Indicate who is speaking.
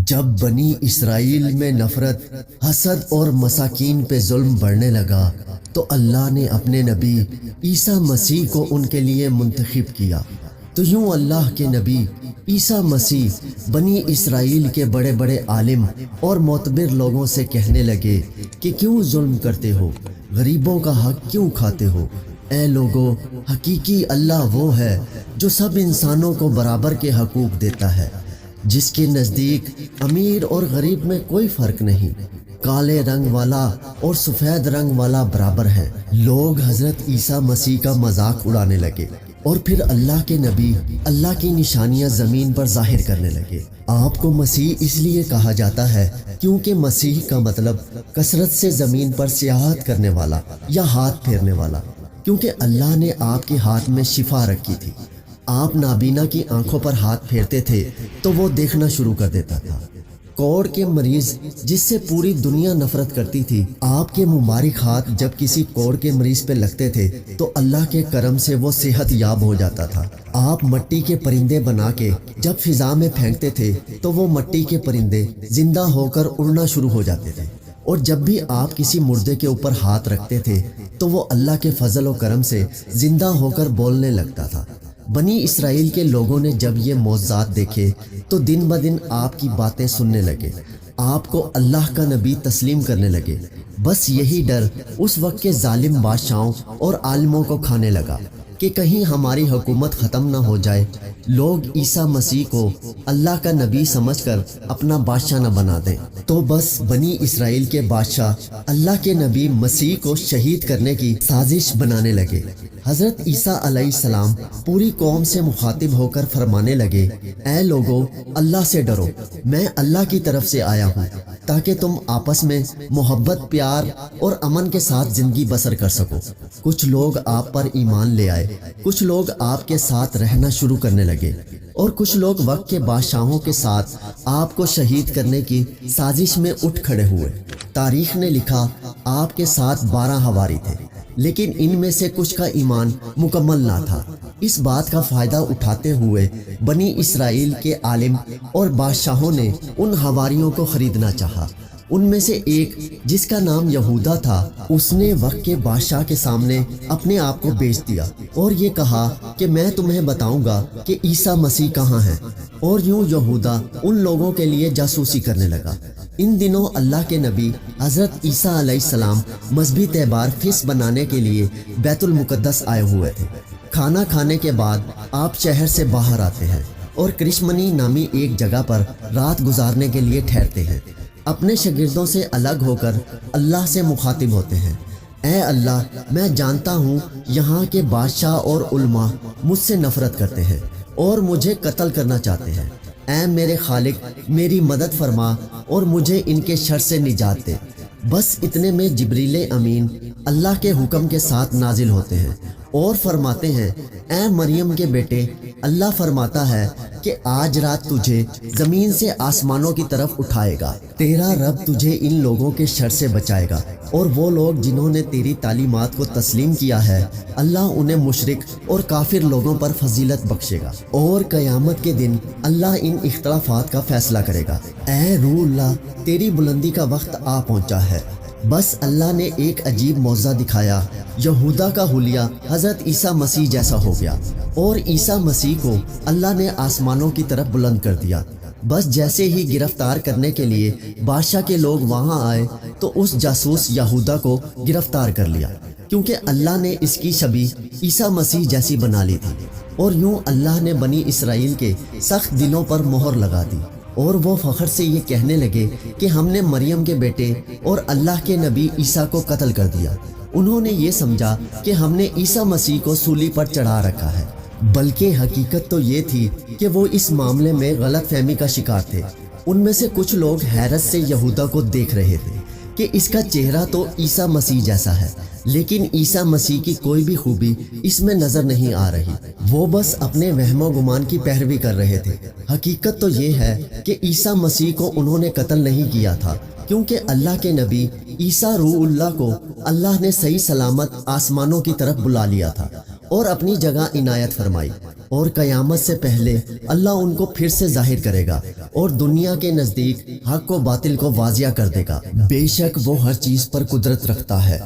Speaker 1: جب بنی اسرائیل میں نفرت، حسد اور مساکین پہ ظلم بڑھنے لگا تو اللہ نے اپنے نبی عیسیٰ مسیح کو ان کے لیے منتخب کیا۔ تو یوں اللہ کے نبی عیسیٰ مسیح بنی اسرائیل کے بڑے بڑے عالم اور معتبر لوگوں سے کہنے لگے کہ کیوں ظلم کرتے ہو، غریبوں کا حق کیوں کھاتے ہو؟ اے لوگو، حقیقی اللہ وہ ہے جو سب انسانوں کو برابر کے حقوق دیتا ہے، جس کے نزدیک امیر اور غریب میں کوئی فرق نہیں، کالے رنگ والا اور سفید رنگ والا برابر ہے۔ لوگ حضرت عیسیٰ مسیح کا مذاق اڑانے لگے اور پھر اللہ کے نبی اللہ کی نشانیاں زمین پر ظاہر کرنے لگے۔ آپ کو مسیح اس لیے کہا جاتا ہے کیونکہ مسیح کا مطلب کثرت سے زمین پر سیاحت کرنے والا یا ہاتھ پھیرنے والا، کیونکہ اللہ نے آپ کے ہاتھ میں شفا رکھی تھی۔ آپ نابینا کی آنکھوں پر ہاتھ پھیرتے تھے تو وہ دیکھنا شروع کر دیتا تھا۔ کوڑ کے مریض جس سے پوری دنیا نفرت کرتی تھی، آپ کے مبارک ہاتھ جب کسی کوڑ کے مریض پہ لگتے تھے تو اللہ کے کرم سے وہ صحت یاب ہو جاتا تھا۔ آپ مٹی کے پرندے بنا کے جب فضا میں پھینکتے تھے تو وہ مٹی کے پرندے زندہ ہو کر اڑنا شروع ہو جاتے تھے، اور جب بھی آپ کسی مردے کے اوپر ہاتھ رکھتے تھے تو وہ اللہ کے فضل و کرم سے زندہ ہو کر بولنے لگتا تھا۔ بنی اسرائیل کے لوگوں نے جب یہ معجزات دیکھے تو دن بدن آپ کی باتیں سننے لگے، آپ کو اللہ کا نبی تسلیم کرنے لگے۔ بس یہی ڈر اس وقت کے ظالم بادشاہوں اور عالموں کو کھانے لگا کہ کہیں ہماری حکومت ختم نہ ہو جائے، لوگ عیسیٰ مسیح کو اللہ کا نبی سمجھ کر اپنا بادشاہ نہ بنا دیں۔ تو بس بنی اسرائیل کے بادشاہ اللہ کے نبی مسیح کو شہید کرنے کی سازش بنانے لگے۔ حضرت عیسیٰ علیہ السلام پوری قوم سے مخاطب ہو کر فرمانے لگے، اے لوگو، اللہ سے ڈرو، میں اللہ کی طرف سے آیا ہوں تاکہ تم آپس میں محبت، پیار اور امن کے ساتھ زندگی بسر کر سکو۔ کچھ لوگ آپ پر ایمان لے آئے، کچھ لوگ آپ کے ساتھ رہنا شروع کرنے لگے، اور کچھ لوگ وقت کے بادشاہوں کے ساتھ آپ کو شہید کرنے کی سازش میں اٹھ کھڑے ہوئے۔ تاریخ نے لکھا آپ کے ساتھ 12 حواری تھے، لیکن ان میں سے کچھ کا ایمان مکمل نہ تھا۔ اس بات کا فائدہ اٹھاتے ہوئے بنی اسرائیل کے عالم اور بادشاہوں نے ان حواریوں کو خریدنا چاہا۔ ان میں سے ایک جس کا نام یہودا تھا، اس نے وقت کے بادشاہ کے سامنے اپنے آپ کو بیچ دیا اور یہ کہا کہ میں تمہیں بتاؤں گا کہ عیسیٰ مسیح کہاں ہے، اور یوں یہودا ان لوگوں کے لیے جاسوسی کرنے لگا۔ ان دنوں اللہ کے نبی حضرت عیسیٰ علیہ السلام مذہبی تہوار فیس بنانے کے لیے بیت المقدس آئے ہوئے تھے۔ کھانا کھانے کے بعد آپ شہر سے باہر آتے ہیں اور کرشمنی نامی ایک جگہ پر رات گزارنے کے لیے ٹھہرتے ہیں۔ اپنے شاگردوں سے الگ ہو کر اللہ سے مخاطب ہوتے ہیں، اے اللہ، میں جانتا ہوں یہاں کے بادشاہ اور علماء مجھ سے نفرت کرتے ہیں اور مجھے قتل کرنا چاہتے ہیں۔ اے میرے خالق، میری مدد فرما اور مجھے ان کے شر سے نجات دے۔ بس اتنے میں جبریل امین اللہ کے حکم کے ساتھ نازل ہوتے ہیں اور فرماتے ہیں، اے مریم کے بیٹے، اللہ فرماتا ہے کہ آج رات تجھے زمین سے آسمانوں کی طرف اٹھائے گا، تیرا رب تجھے ان لوگوں کے شر سے بچائے گا، اور وہ لوگ جنہوں نے تیری تعلیمات کو تسلیم کیا ہے، اللہ انہیں مشرک اور کافر لوگوں پر فضیلت بخشے گا، اور قیامت کے دن اللہ ان اختلافات کا فیصلہ کرے گا۔ اے روح اللہ، تیری بلندی کا وقت آ پہنچا ہے۔ بس اللہ نے ایک عجیب معجزہ دکھایا، یہودا کا حلیہ حضرت عیسیٰ مسیح جیسا ہو گیا، اور عیسیٰ مسیح کو اللہ نے آسمانوں کی طرف بلند کر دیا۔ بس جیسے ہی گرفتار کرنے کے لیے بادشاہ کے لوگ وہاں آئے تو اس جاسوس یہودا کو گرفتار کر لیا، کیونکہ اللہ نے اس کی شبیہ عیسیٰ مسیح جیسی بنا لی تھی۔ اور یوں اللہ نے بنی اسرائیل کے سخت دلوں پر مہر لگا دی، اور وہ فخر سے یہ کہنے لگے کہ ہم نے مریم کے بیٹے اور اللہ کے نبی عیسیٰ کو قتل کر دیا۔ انہوں نے یہ سمجھا کہ ہم نے عیسیٰ مسیح کو سولی پر چڑھا رکھا ہے، بلکہ حقیقت تو یہ تھی کہ وہ اس معاملے میں غلط فہمی کا شکار تھے۔ ان میں سے کچھ لوگ حیرت سے یہودا کو دیکھ رہے تھے کہ اس کا چہرہ تو عیسیٰ مسیح جیسا ہے، لیکن عیسیٰ مسیح کی کوئی بھی خوبی اس میں نظر نہیں آ رہی۔ وہ بس اپنے وہم و گمان کی پیروی کر رہے تھے۔ حقیقت تو یہ ہے کہ عیسیٰ مسیح کو انہوں نے قتل نہیں کیا تھا، کیونکہ اللہ کے نبی عیسیٰ روح اللہ کو اللہ نے صحیح سلامت آسمانوں کی طرف بلا لیا تھا اور اپنی جگہ عنایت فرمائی۔ اور قیامت سے پہلے اللہ ان کو پھر سے ظاہر کرے گا اور دنیا کے نزدیک حق و باطل کو واضح کر دے گا۔ بے شک وہ ہر چیز پر قدرت رکھتا ہے۔